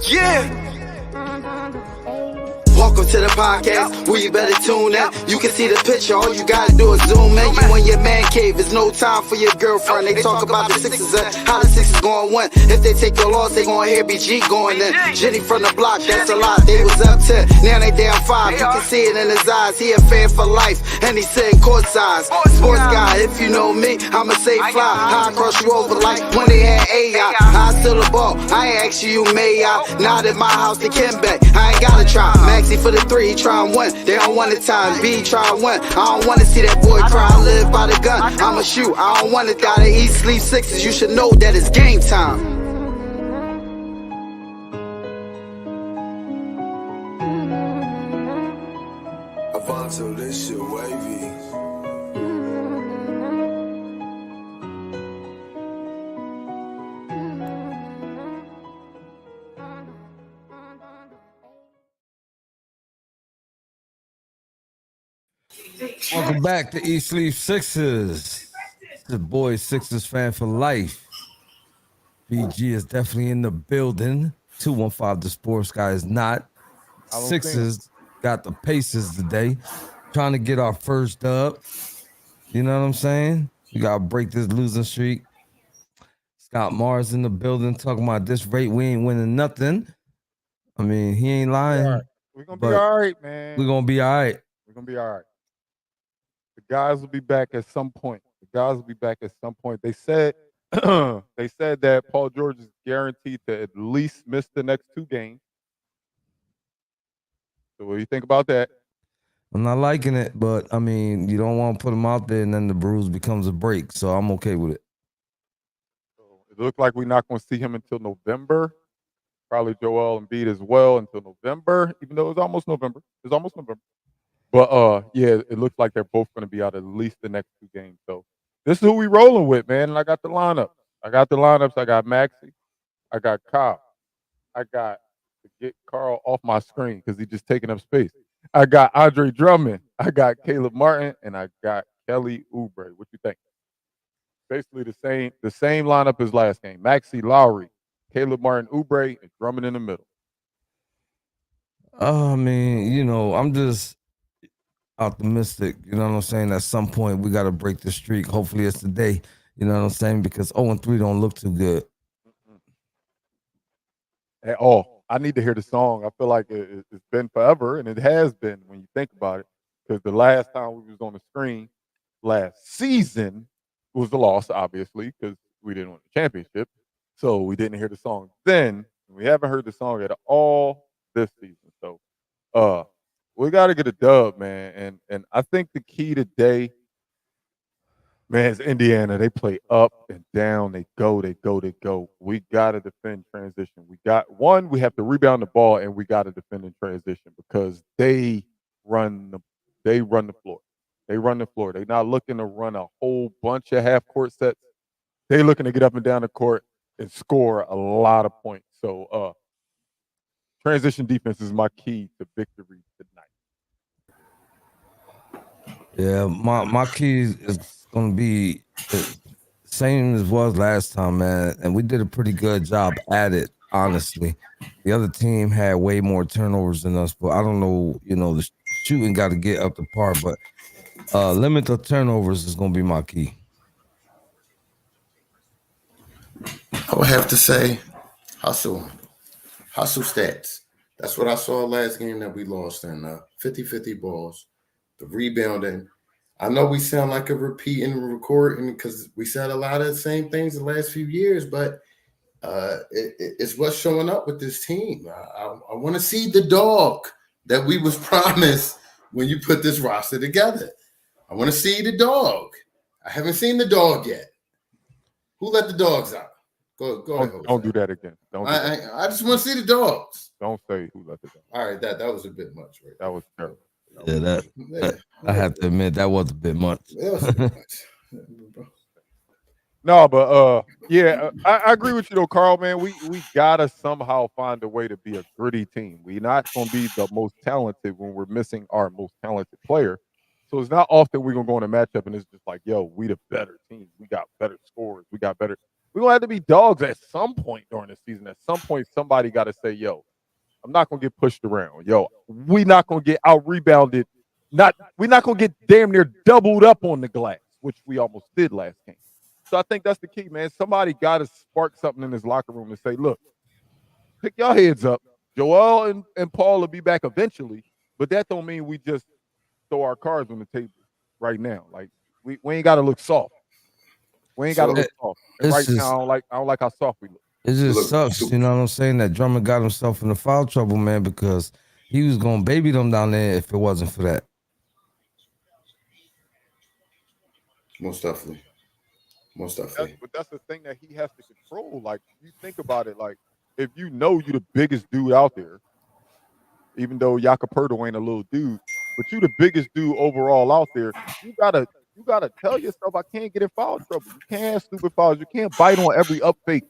Yeah. Welcome to the podcast, where you better tune in. You can see the picture, all you gotta do is zoom in. You in your man cave, it's no time for your girlfriend. They talk about the Sixers and how the Sixers gon' win. If they take your loss, they gon' hear BG going in. Jenny from the block, that's a lot. They was up 10, now they down 5. You can see it in his eyes, he a fan for life, and he sitting courtside. Sports guy, if you know me, I'ma say fly. How I cross you over like when they had AI. I still the ball, I ain't ask you, may I? Not at my house, the Kimbe. I ain't gotta try. Maxi for the 3, he try and win. They don't want the time. B try and win. I don't wanna see that boy cry. I live by the gun. I'ma shoot. I don't wanna die. To eat, sleep Sixers. You should know that it's game time. Avanto, this shit wavy. Welcome back to Eat Sleep Sixers. It's the boy Sixers fan for life. BG is definitely in the building. 215 the sports guy is not. Sixers got the Pacers today. Trying to get our first dub. You know what I'm saying? We gotta break this losing streak. Scott Mars in the building talking about this rate. We ain't winning nothing. I mean, he ain't lying. We're gonna be all right, man. We're gonna be all right. We're gonna be all right. The guys will be back at some point. They said they said that Paul George is guaranteed to at least miss the next 2 games. So what do you think about that? I'm not liking it, but I mean, you don't want to put him out there and then the bruise becomes a break. So I'm okay with it. So it looks like we're not going to see him until November. Probably Joel Embiid as well until November, even though it's almost November. But yeah, it looks like they're both going to be out at least the next 2 games. So this is who we rolling with, man. And I got the lineups. I got Maxey. I got Kyle. I got to get Carl off my screen because he's just taking up space. I got Andre Drummond. I got Caleb Martin, and I got Kelly Oubre. What you think? Basically the same lineup as last game. Maxey, Lowry, Caleb Martin, Oubre, and Drummond in the middle. I mean, you know, I'm just optimistic. You know what I'm saying? At some point, we got to break the streak. Hopefully, it's today. You know what I'm saying? Because 0-3 don't look too good at all. I need to hear the song. I feel like it's been forever, and it has been when you think about it. Because the last time we was on the screen last season was the loss, obviously, because we didn't win the championship. So we didn't hear the song then. We haven't heard the song at all this season. So we got to get a dub, man. And I think the key today, man, is Indiana. They play up and down. They go. We got to defend transition. We have to rebound the ball, and we got to defend in transition because they run the floor. They're not looking to run a whole bunch of half-court sets. They're looking to get up and down the court and score a lot of points. So transition defense is my key to victory tonight. Yeah, my key is going to be the same as was last time, man. And we did a pretty good job at it, honestly. The other team had way more turnovers than us, but I don't know, you know, the shooting got to get up to par, but limit the turnovers is going to be my key. I would have to say hustle stats. That's what I saw last game that we lost in 50-50 balls, the rebounding. I know we sound like a repeat and recording because we said a lot of the same things the last few years, but it's what's showing up with this team. I want to see the dog that we was promised when you put this roster together. I want to see the dog. I haven't seen the dog yet. Who let the dogs out? Go ahead. Don't do that again. I just want to see the dogs. Don't say who let the dogs. All right, that was a bit much, right? That was terrible. I have to admit that was a bit much. That was a bit much. No, but yeah, I agree with you though, Carl. Man, we gotta somehow find a way to be a gritty team. We're not gonna be the most talented when we're missing our most talented player. So it's not often we're gonna go in a matchup and it's just like, yo, we the better team. We got better scores. We got better. We're gonna have to be dogs at some point during the season. At some point, somebody got to say, "Yo, I'm not gonna get pushed around. Yo, we not gonna get out rebounded. We're not gonna get damn near doubled up on the glass, which we almost did last game." So I think that's the key, man. Somebody got to spark something in this locker room and say, "Look, pick your heads up. Joel and Paul will be back eventually, but that don't mean we just throw our cards on the table right now. Like we ain't got to look soft. We ain't got to look soft. And right now, I don't like how soft we look. It just sucks, you know what I'm saying? That Drummond got himself in the foul trouble, man, because he was gonna baby them down there if it wasn't for that. Most definitely. But that's the thing that he has to control. Like you think about it, like if you know you're the biggest dude out there, even though Jakob Poeltl ain't a little dude, but you the biggest dude overall out there, you gotta tell yourself, I can't get in foul trouble. You can't have stupid fouls. You can't bite on every up fake.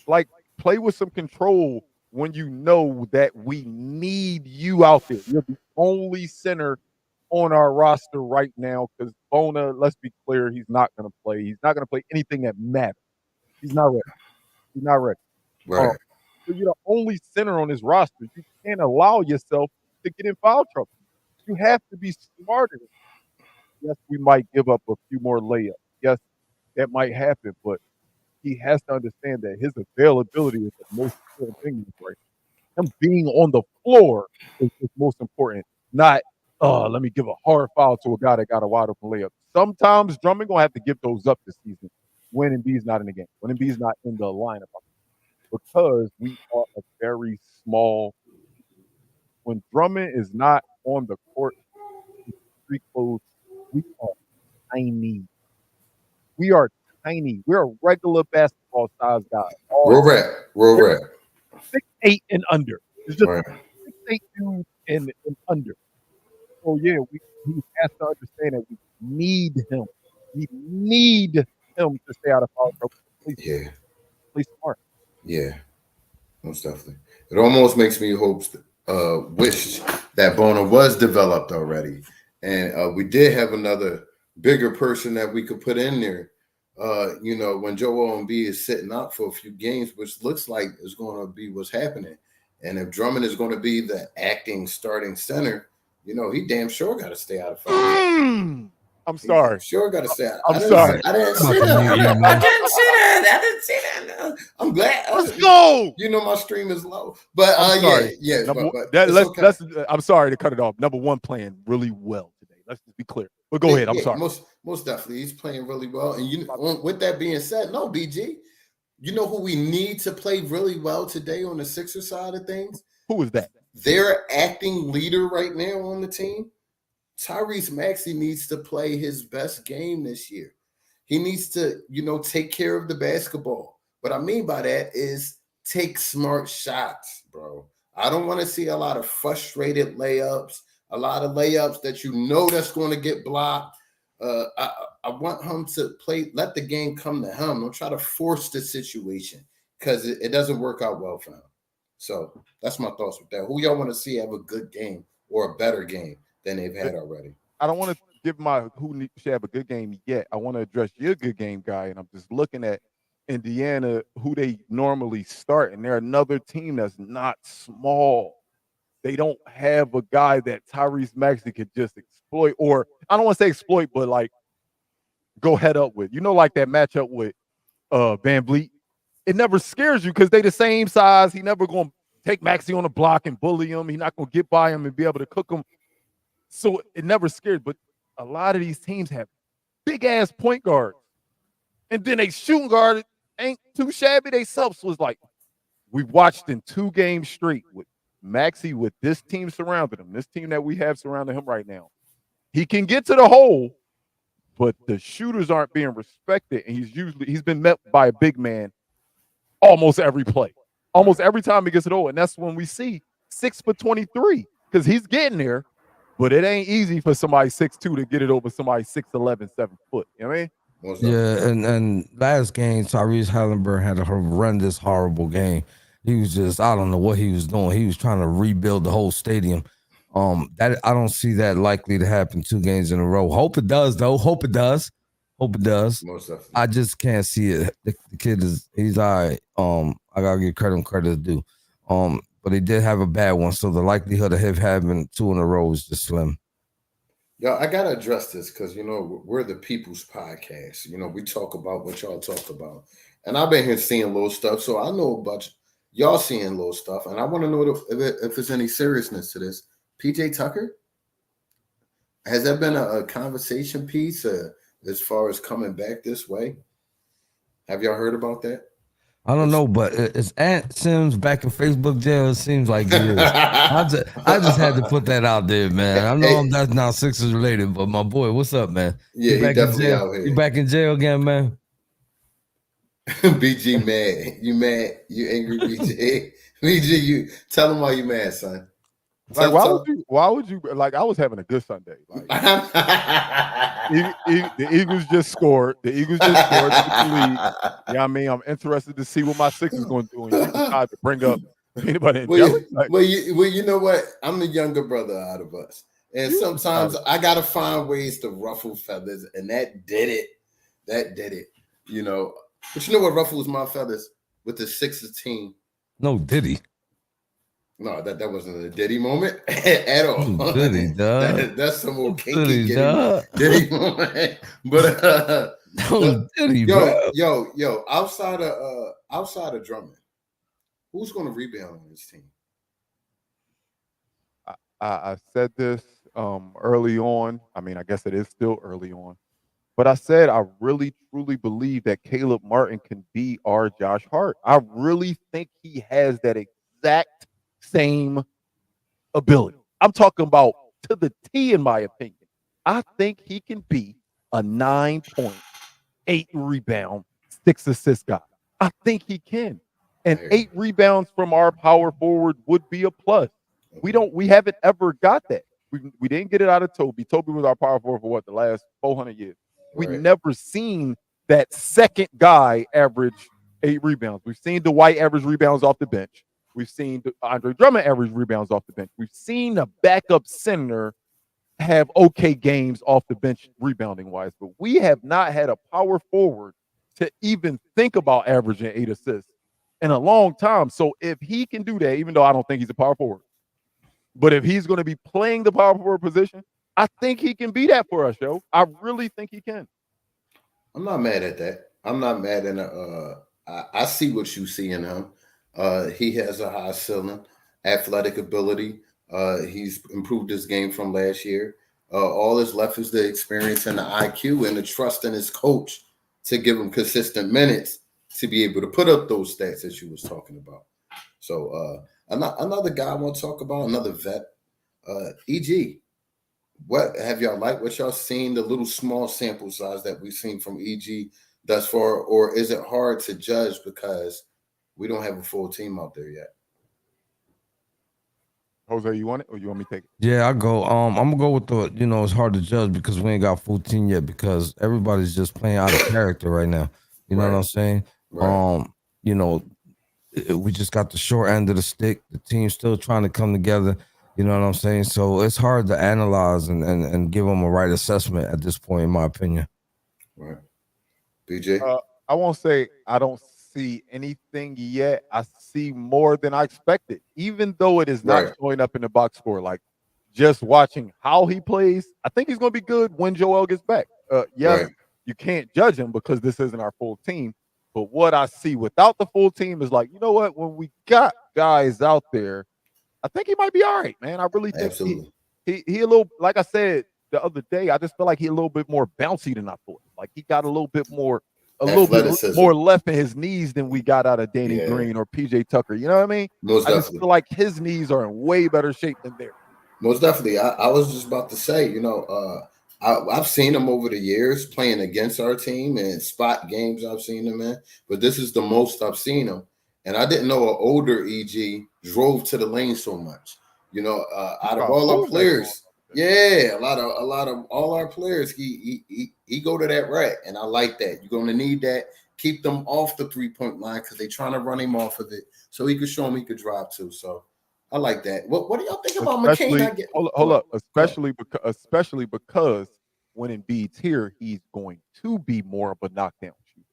Like play with some control when you know that we need you out there. You're the only center on our roster right now because Bona, let's be clear, he's not going to play. He's not going to play anything that matters. He's not ready. Right. So you're the only center on this roster. You can't allow yourself to get in foul trouble. You have to be smarter. Yes, we might give up a few more layups. Yes, that might happen, but he has to understand that his availability is the most important thing in this right now. Him being on the floor is the most important, not let me give a hard foul to a guy that got a wide open layup. Sometimes Drummond gonna have to give those up this season when Embiid's not in the game, when Embiid's not in the lineup, because we are a very small. When Drummond is not on the court, street clothes, we are tiny. We are tiny. We're a regular basketball size guy. Real rap. 6'8" and under. It's just Right. 6'8" dudes and under. So yeah, he has to understand that we need him. We need him to stay out of foul trouble. Yeah. Play smart. Yeah. Most definitely. It almost makes me wish that Bona was developed already. And we did have another bigger person that we could put in there. When Joel Embiid is sitting out for a few games, which looks like is going to be what's happening. And if Drummond is going to be the acting starting center, he damn sure got to stay out of foul. I'm sorry. Sure got to stay out. I'm sorry. I didn't see that. I'm glad. Let's go. My stream is low. But yeah. I'm sorry to cut it off. Number one, playing really well today. Let's just be clear. But go ahead. I'm sorry. Most definitely, he's playing really well. And with that being said, no, BG, you know who we need to play really well today on the Sixers side of things? Who is that? Their acting leader right now on the team. Tyrese Maxey needs to play his best game this year. He needs to, take care of the basketball. What I mean by that is take smart shots, bro. I don't want to see a lot of frustrated layups, a lot of layups that that's going to get blocked. I want him to let the game come to him. Don't try to force the situation because it doesn't work out well for him. So that's my thoughts with that. Who y'all want to see have a good game or a better game than they've had already? I don't want to give who should have a good game yet. I want to address your good game guy, and I'm just looking at Indiana, who they normally start, and they're another team that's not small. They don't have a guy that Tyrese Maxey could just exploit, or I don't want to say exploit, but like go head up with. Like that matchup with Van Vliet. It never scares you because they the same size. He never going to take Maxey on the block and bully him. He's not going to get by him and be able to cook him. So it never scares. But a lot of these teams have big-ass point guards. And then they shooting guard ain't too shabby. They selves was like, we've watched in 2 games straight with Maxey with this team surrounding him, this team that we have surrounding him right now. He can get to the hole, but the shooters aren't being respected. And he's been met by a big man almost every play. Almost every time he gets it over. And that's when we see 6 for 23 because he's getting there, but it ain't easy for somebody 6'2" to get it over somebody 6'11", 7 foot. You know what I mean? Yeah, and last game, Tyrese Halliburton had a horrendous, horrible game. He was just, I don't know what he was doing. He was trying to rebuild the whole stadium. That I don't see that likely to happen 2 games in a row. Hope it does, though. Hope it does. Hope it does. Most definitely. I just can't see it. The kid he's all right. I gotta give credit is due. But he did have a bad one, so the likelihood of him having 2 in a row is just slim. Yo, I gotta address this because we're the people's podcast. We talk about what y'all talk about, and I've been here seeing little stuff, so I know about y'all seeing little stuff, and I want to know if there's any seriousness to this. PJ Tucker, has that been a conversation piece as far as coming back this way? Have y'all heard about that? I don't know, but is Ant Sims back in Facebook jail? It seems like he is. I just had to put that out there, man. I know that's not Sixers related, but my boy, what's up, man? Yeah, he definitely out here. You back in jail again, man? BG mad. You mad? You angry, BG? BG, you tell him why you mad, son. Like, why would you like? I was having a good Sunday. Like, the Eagles just scored. The Eagles just scored to the lead. You know what I mean? I'm interested to see what my Sixers going to do. And you decide to bring up anybody in jelly. Well, you know what? I'm the younger brother out of us, and sometimes I gotta find ways to ruffle feathers, and that did it. But you know what ruffles my feathers with the Sixers team? No, did he? No, that wasn't a Diddy moment at all. Diddy, that's some more kinky Diddy moment. But Diddy, yo, outside of Drummond, who's going to rebound on this team? I said this early on. I mean, I guess it is still early on. But I said I really, truly believe that Caleb Martin can be our Josh Hart. I really think he has that exact same ability. I'm talking about to the T, in my opinion. I think he can be a 9.8 rebound, 6 assist guy. I think he can. And 8 rebounds from our power forward would be a plus. We haven't ever got that. We didn't get it out of Toby. Toby was our power forward for the last 400 years. We've never seen that second guy average 8 rebounds. We've seen Dwight average rebounds off the bench. We've seen Andre Drummond average rebounds off the bench. We've seen a backup center have okay games off the bench rebounding wise, but we have not had a power forward to even think about averaging 8 assists in a long time. So if he can do that, even though I don't think he's a power forward, but if he's going to be playing the power forward position, I think he can be that for us, yo. I really think he can. I'm not mad at that. I'm not mad at I see what you see in him. He has a high ceiling, athletic ability. He's improved his game from last year. All that's left is the experience and the IQ and the trust in his coach to give him consistent minutes to be able to put up those stats that you was talking about. So another guy I want to talk about, another vet, EG. What have y'all liked? What y'all seen? The little small sample size that we've seen from EG thus far, or is it hard to judge because we don't have a full team out there yet? Jose, you want it, or you want me to take it? Yeah, I go. I'm gonna go with the. It's hard to judge because we ain't got full team yet because everybody's just playing out of character right now. You know what I'm saying? Right. We just got the short end of the stick. The team's still trying to come together. You know what I'm saying? So it's hard to analyze and give them a right assessment at this point, in my opinion. Right. BJ? I won't say I don't see anything yet. I see more than I expected, even though it is not showing up in the box score. Like, just watching how he plays, I think he's going to be good when Joel gets back. You can't judge him because this isn't our full team. But what I see without the full team is like, you know what? When we got guys out there, I think he might be all right, man. I really think he a little, like I said the other day, I just feel like he a little bit more bouncy than I thought. Like he got a little bit more left in his knees than we got out of Danny Green or PJ Tucker. You know what I mean? I just feel like his knees are in way better shape than theirs. Most definitely. I was just about to say, I've seen him over the years playing against our team and spot games I've seen him in, but this is the most I've seen him. And I didn't know an older EG drove to the lane so much. Out of all our players, a lot of all our players, he go to that rack, and I like that. You're going to need that. Keep them off the 3-point line because they're trying to run him off of it, so he could show him he could drive too. So I like that. What do y'all think about McCain? Hold up, especially because when Embiid's here, he's going to be more of a knockdown shooter.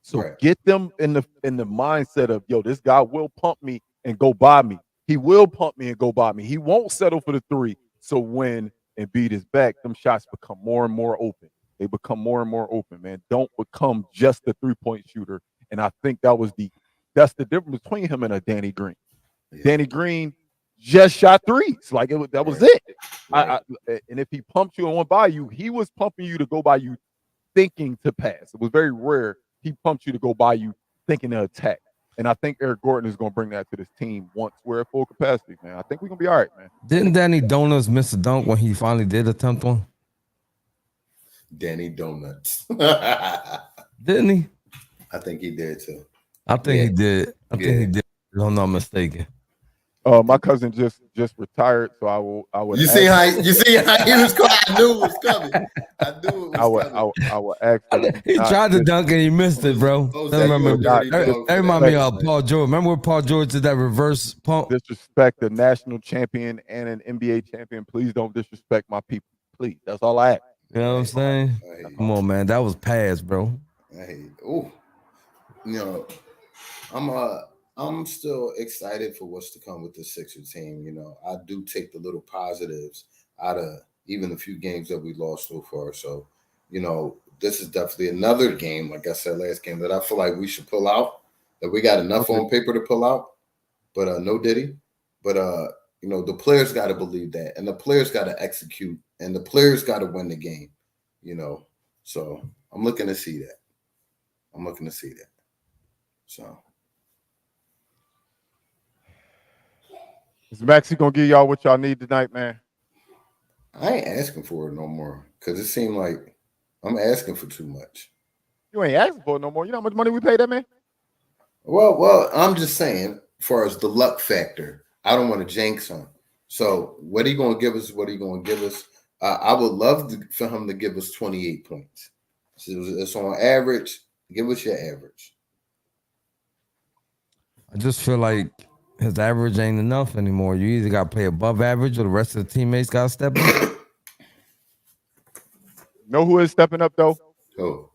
So Right. get them in the mindset of, yo, this guy will pump me and go by me. He will pump me and go by me. He won't settle for the three. So when Embiid is back, them shots become more and more open. They become more and more open, man. Don't become just a three-point shooter. And I think that's the difference between him and a Danny Green. Yeah. Danny Green just shot threes. Like that was Right. it. Right. And if he pumped you and went by you, he was pumping you to go by you thinking to pass. It was very rare he pumped you to go by you thinking to attack. And I think Eric Gordon is going to bring that to this team once we're at full capacity, man. I think we're going to be all right, man. Didn't Danny Donuts miss a dunk when he finally did attempt one? Danny Donuts. Didn't he? I think he did too. I think he did. I think he Yeah. did. If I'm not mistaken. My cousin just retired, so I would You see how he was coming? I knew it was coming. I knew it was coming. I would ask him He not tried to just- dunk and he missed it, bro. Oh, That so you remember, a dirty that dog for remind that. me of Paul George. Remember when Paul George did that reverse pump? disrespect the national champion and an NBA champion. Please don't disrespect my people. Please. That's all I ask. You know what I'm saying? Hey, Come on, man. That was pass, bro. hey, ooh. You know, I'm still excited for what's to come with the Sixer team. You know, I do take the little positives out of even the few games that we lost so far. So, you know, this is definitely another game, like I said last game, that I feel like we should pull out. That we got enough on paper to pull out, but no Diddy. But you know, the players got to believe that, and the players got to execute, and the players got to win the game. You know, so I'm looking to see that. So. Is Maxie gonna give y'all what y'all need tonight, man? I ain't asking for it no more because it seemed like I'm asking for too much. You ain't asking for it no more. You know how much money we paid that man? Well, I'm just saying, as far as the luck factor, I don't want to jinx him. So what are you going to give us? I would love for him to give us 28 points. So it's on average. Give us your average. I just feel like his average ain't enough anymore. You either got to play above average or the rest of the teammates got to step up. Know who is stepping up though? Oh,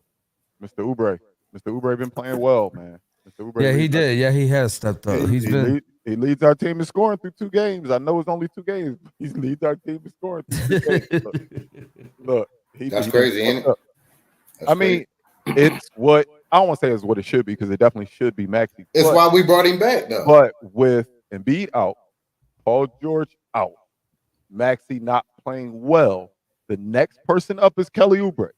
Mr. Oubre. Mr. Oubre been playing well, man. Mr. Oubre Yeah, he leads our- did. Yeah, he has stepped up. He leads our team in scoring through 2 games. I know it's only 2 games. But he leads our team in scoring through 2 games. Look, that's crazy, ain't it? That's I mean, it's what I don't want to say is what it should be because it definitely should be Maxey. it's why we brought him back, though. But with Embiid out, Paul George out, Maxey not playing well, the next person up is Kelly Oubre.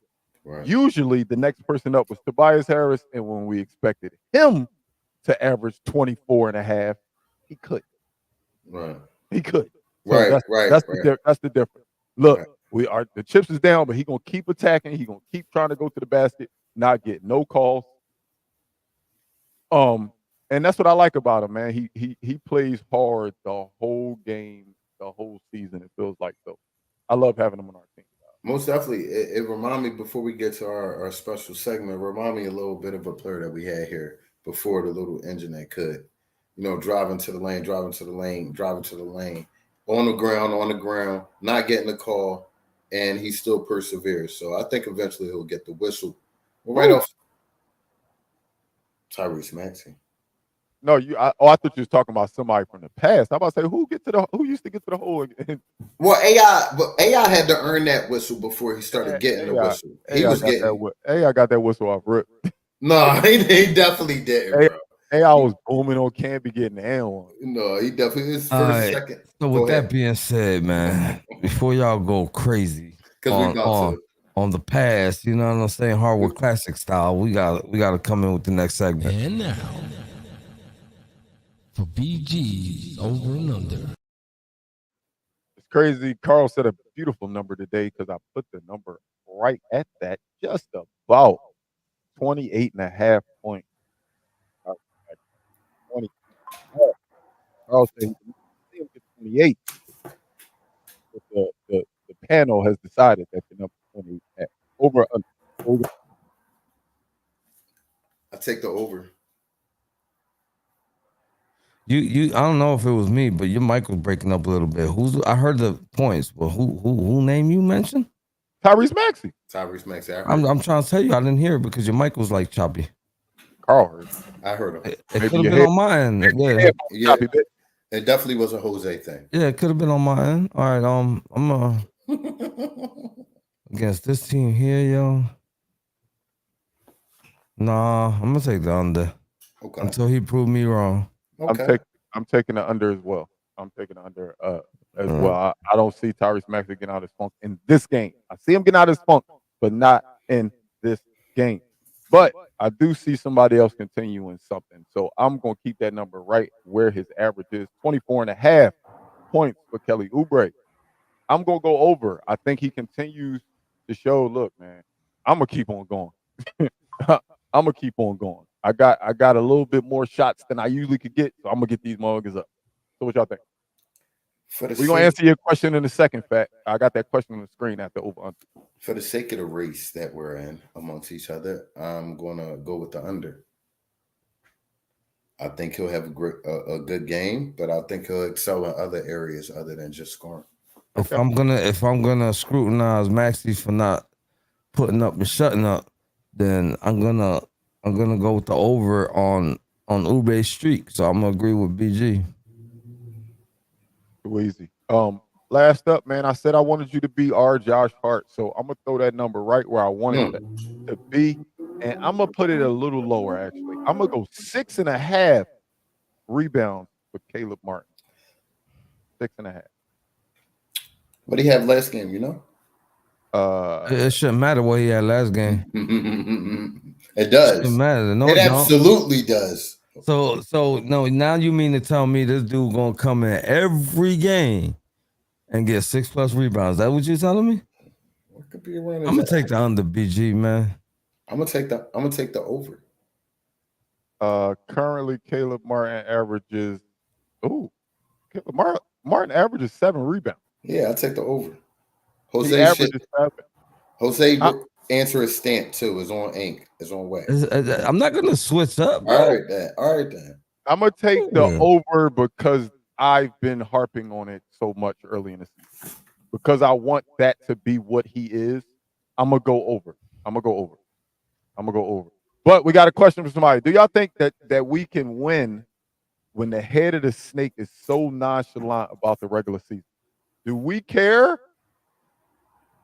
Right. Usually the next person up was Tobias Harris, and when we expected him to average 24 and a half, he couldn't. Right. He could. Right. That's the difference. Look, the chips is down, but he gonna keep attacking. He gonna keep trying to go to the basket, not get no calls. And that's what I like about him, man. He plays hard the whole game, the whole season. It feels like so. I love having him on our team. Most definitely. It reminded me, before we get to our special segment, remind me a little bit of a player that we had here before, the little engine that could, driving to the lane, on the ground, not getting the call, and he still perseveres. So I think eventually he'll get the whistle. Right off Tyrese Maxey. No, I thought you was talking about somebody from the past. I'm about to say who used to get to the hole. Well, AI had to earn that whistle before he started getting the whistle. He was getting. AI got that whistle off rip. No, he definitely didn't, bro. AI was booming on Campy getting the hand one. No, he definitely is first, second. So with that being said, man, before y'all go crazy on the past, you know what I'm saying, hardwood classic style, we got to come in with the next segment. And now for BG's Over and Under. It's crazy. Carl said a beautiful number today because I put the number right at that, just about 28.5 points. 20. Carl said he get 28. But the panel has decided that the number 28 over. I take the over. You I don't know if it was me, but your mic was breaking up a little bit. I heard the points, but who name you mentioned? Tyrese Maxey. Tyrese Maxey. I'm trying to tell you, I didn't hear it because your mic was like choppy. Carl heard. I heard him. It Maybe could have your been head- on my end. Yeah, Yeah, Choppy bit. it definitely was a Jose thing. yeah, it could have been on my end. All right, I'm against this team here, yo. Nah, I'm gonna take the under Okay. until he proved me wrong. Okay. I'm taking the under as well. I'm taking the under as Mm. well. I don't see Tyrese Maxey getting out of his funk in this game. I see him getting out of his funk, but not in this game. But I do see somebody else continuing something. So I'm going to keep that number right where his average is, 24.5 points for Kelly Oubre. I'm going to go over. I think he continues to show, look, man, I'm going to keep on going. I'm going to keep on going. I got a little bit more shots than I usually could get, so I'm going to get these motherfuckers up. So what y'all think? For the We're going to answer your question in a second, Fat. I got that question on the screen after over. For the sake of the race that we're in amongst each other, I'm going to go with the under. I think he'll have a good game, but I think he'll excel in other areas other than just scoring. If I'm gonna scrutinize Maxey for not putting up and shutting up, then I'm gonna go with the over on Ubre's streak. So I'm gonna agree with BG. Too easy. Last up, man, I said I wanted you to be our Josh Hart, so I'm gonna throw that number right where I wanted it to be, and I'm gonna put it a little lower. Actually, I'm gonna go 6.5 rebounds for Caleb Martin. 6.5. What did he have last game, you know? It shouldn't matter what he had last game. It does. It shouldn't matter. No, It it don't. absolutely does. So no. Now you mean to tell me this dude gonna come in every game and get 6+ rebounds? Is that what you're telling me? What could be around? I'm gonna take the under, BG, man. I'm gonna take the over. Currently, Caleb Martin averages. Caleb Martin averages 7 rebounds. Yeah, I'll take the over. He Jose averages 7. Jose answer is stamped too. Is on ink. Is on wax. I'm not gonna switch up. Bro. All right, then. I'm gonna take the Yeah. over because I've been harping on it so much early in the season. Because I want that to be what he is. I'm gonna go over. But we got a question for somebody. Do y'all think that we can win when the head of the snake is so nonchalant about the regular season? Do we care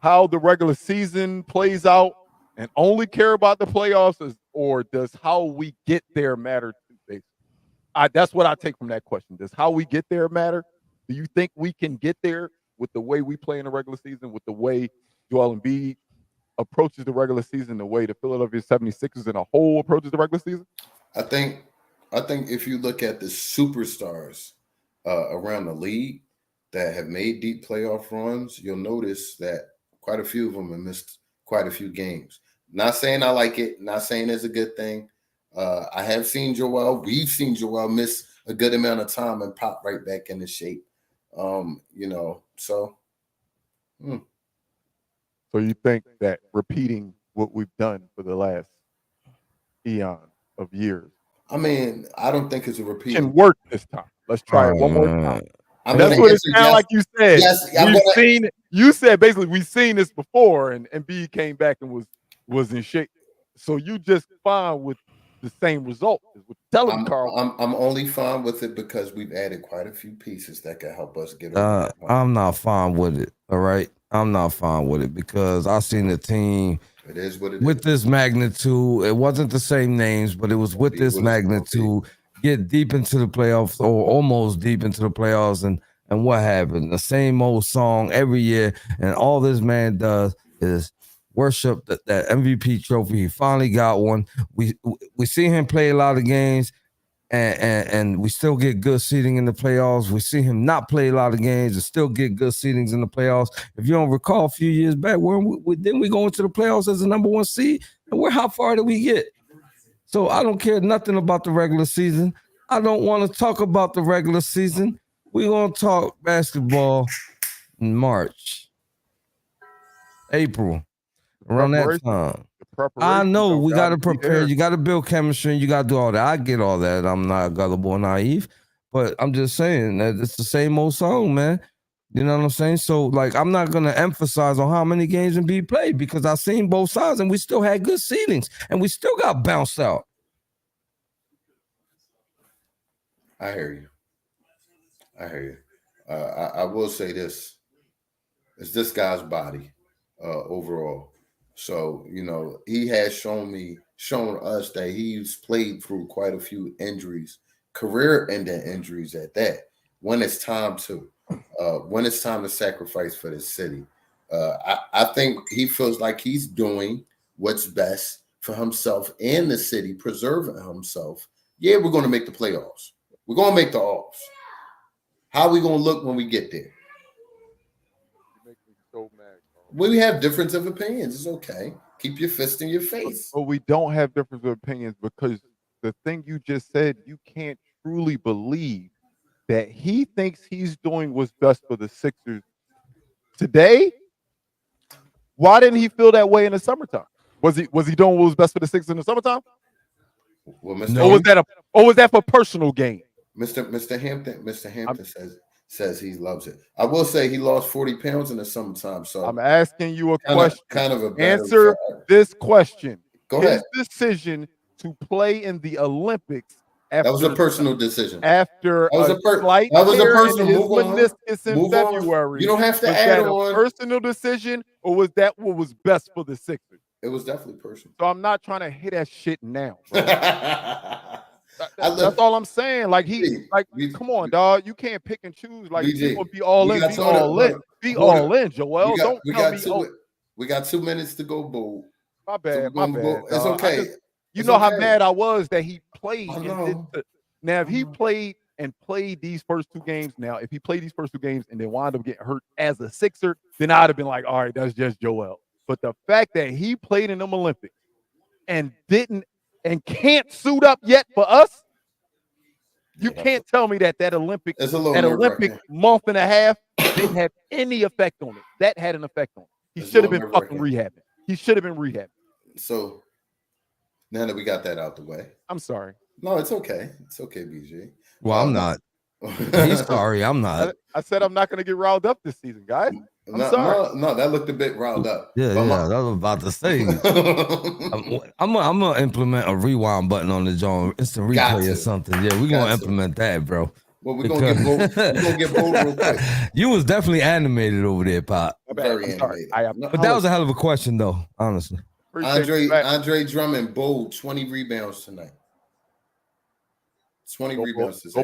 how the regular season plays out and only care about the playoffs, or does how we get there matter too? Basically, that's what I take from that question. Does how we get there matter? Do you think we can get there with the way we play in the regular season, with the way Joel Embiid approaches the regular season, the way the Philadelphia 76ers in a whole approaches the regular season? I think if you look at the superstars around the league that have made deep playoff runs, you'll notice that quite a few of them have missed quite a few games. Not saying I like it, not saying it's a good thing. I have seen we've seen Joel miss a good amount of time and pop right back into shape. So So you think that repeating what we've done for the last eon of years, I mean, I don't think it's a repeat. can work this time? Let's try it one more time. I'm That's gonna what it answer sounded yes. like you said. Yes, I'm We've gonna- seen it. You said basically we've seen this before, and B came back and was in shape. So you just fine with the same result? Is what you're telling me, Carl. I'm only fine with it because we've added quite a few pieces that can help us get over that point. I'm not fine with it. All right, I'm not fine with it because I seen the team It is what it with is. this magnitude. It wasn't the same names, but it was with this What it's gonna magnitude. Get deep into the playoffs or almost deep into the playoffs, and what happened? The same old song every year, and all this man does is worship that MVP trophy. He finally got one. We see him play a lot of games, and we still get good seeding in the playoffs. We see him not play a lot of games and still get good seedings in the playoffs. If you don't recall, a few years back, didn't we go into the playoffs as the number 1 seed? And how far did we get? So I don't care nothing about the regular season. I don't want to talk about the regular season. We're going to talk basketball in March, April, around that Preparation. time. The preparation I know don't we got to gotta be prepare. there. You got to build chemistry and you got to do all that. I get all that. I'm not gullible or naive, but I'm just saying that it's the same old song, man. You know what I'm saying? So, like, I'm not gonna emphasize on how many games Embiid played because I've seen both sides, and we still had good ceilings, and we still got bounced out. I hear you. I will say this: it's this guy's body overall. So he has shown us that he's played through quite a few injuries, career-ending injuries at that. When it's time to sacrifice for the city, I think he feels like he's doing what's best for himself and the city, preserving himself. Yeah, we're going to make the playoffs. We're going to make the offs. How are we going to look when we get there? You make me so mad, bro. We have difference of opinions. It's okay. Keep your fist in your face. But we don't have difference of opinions because the thing you just said, you can't truly believe that he thinks he's doing what's best for the Sixers today. Why didn't he feel that way in the summertime? Was he doing what was best for the Sixers in the summertime? Well, Or was that for personal gain? Mr. Hampton says he loves it. I will say he lost 40 pounds in the summertime. So I'm asking you a question. Kind of a answer this question. Go ahead. His decision to play in the Olympics that was a personal decision. After that was a personal meniscus in February. You don't have to add on. A personal decision, or was that what was best for the Sixers? It was definitely personal. So I'm not trying to hit that shit now. That's all I'm saying. Like come on, dog. You can't pick and choose. Like people be all in, be all in, Joel. Don't tell me. We got 2 minutes to go, Bull. My bad. It's okay. You know how mad I was that he played. Now, if he played these first two games, if he played these first two games and then wound up getting hurt as a Sixer, then I'd have been like, all right, that's just Joel. But the fact that he played in them Olympics and can't suit up yet for us, you can't tell me that Olympic month and a half didn't have any effect on it. That had an effect on it. He should have been fucking rehabbing. He should have been rehabbing. So now that we got that out the way, I'm sorry. No, it's okay. It's okay, BG. Well, I'm not. He's sorry. I'm not. I said I'm not going to get riled up this season, guys. I'm sorry. No, that looked a bit riled up. Yeah, that was about to say. I'm gonna implement a rewind button on the joint, instant replay or something. Yeah, we're gonna implement that, bro. Well, we're gonna get bold real quick. You was definitely animated over there, Pop. Very animated. But that was a hell of a question, though. Honestly, Andre Drummond, bold, 20 rebounds tonight. 20 rebounds. Go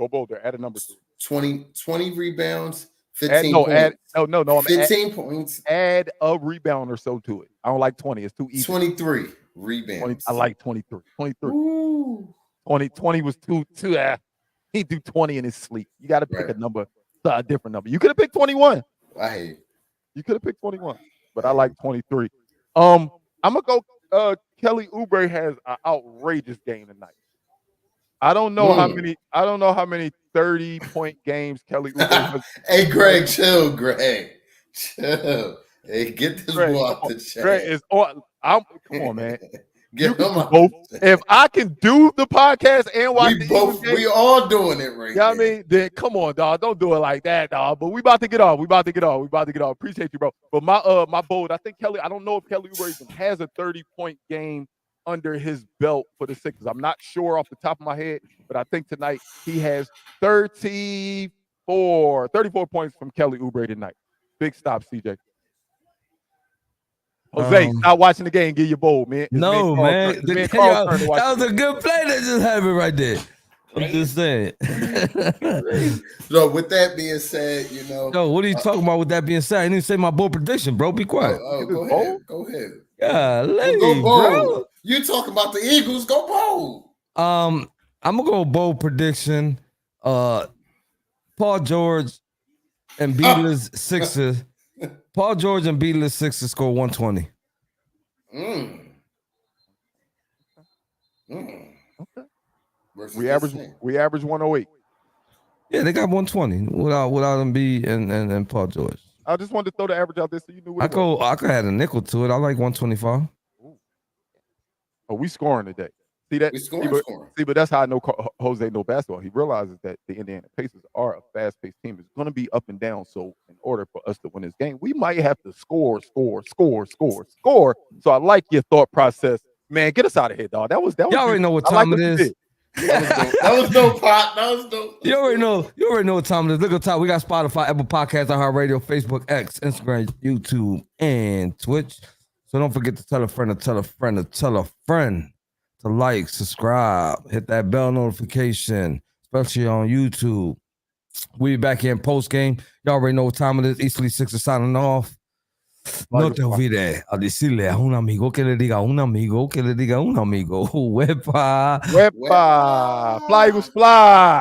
bolder. Add a number to it. 20 rebounds. 15 points. I'm 15 points. Add a rebound or so to it. I don't like 20. It's too easy. 23 rebounds. I like 23. 23. 20 was too. He do 20 in his sleep. You got to pick a different number. You could have picked 21. I hate you. You could have picked 21, but I like 23. I'm gonna go. Kelly Oubre has an outrageous game tonight. I don't know how many 30-point games Kelly Oubre has. Hey, Greg, chill, Greg. Chill. Hey, get this boy off the chat. Greg is on. Come on, man. Get him both. If I can do the podcast and watch we all doing it right now. I mean, then come on, dog. Don't do it like that, dog. But we about to get off. Appreciate you, bro. But my bold, I think Kelly, I don't know if Kelly Oubre even has a 30-point game under his belt for the Sixers. I'm not sure off the top of my head, but I think tonight he has 34 points from Kelly Oubre tonight. Big stop, CJ. Jose, stop watching the game. Get your bowl, man. No, man. That was a good play that just happened right there. I'm just saying. So with that being said, Yo, what are you talking about with that being said? I didn't say my bold prediction, bro. Be quiet. Go ahead. Yeah, go bold. You talking about the Eagles? Go bold. I'm gonna go bold prediction. Paul George and Beatles Sixers. Paul George and Beatles Sixers score 120. Okay. We average 108. Yeah, they got 120 without Embiid and Paul George. I just wanted to throw the average out there so you knew what I could add a nickel to it. I like 125. Oh, we scoring today. See that? We See, scoring. but that's how I know Jose know basketball. He realizes that the Indiana Pacers are a fast-paced team. It's going to be up and down. So in order for us to win this game, we might have to score. So I like your thought process, man. Get us out of here, dog. That was. Y'all already know what I like time it you is. did. That was dope, Pop. That was dope. You already know what time it is. Look at the top. We got Spotify, Apple Podcasts, iHeartRadio, Facebook, X, Instagram, YouTube, and Twitch. So don't forget to tell a friend to tell a friend to tell a friend to like, subscribe, hit that bell notification, especially on YouTube. We be back here in post game. Y'all already know what time it is. Eastley Sixers signing off. No te olvides a decirle a un amigo que le diga a un amigo que le diga a un amigo. Wepa. Wepa. Fly Eagles fly.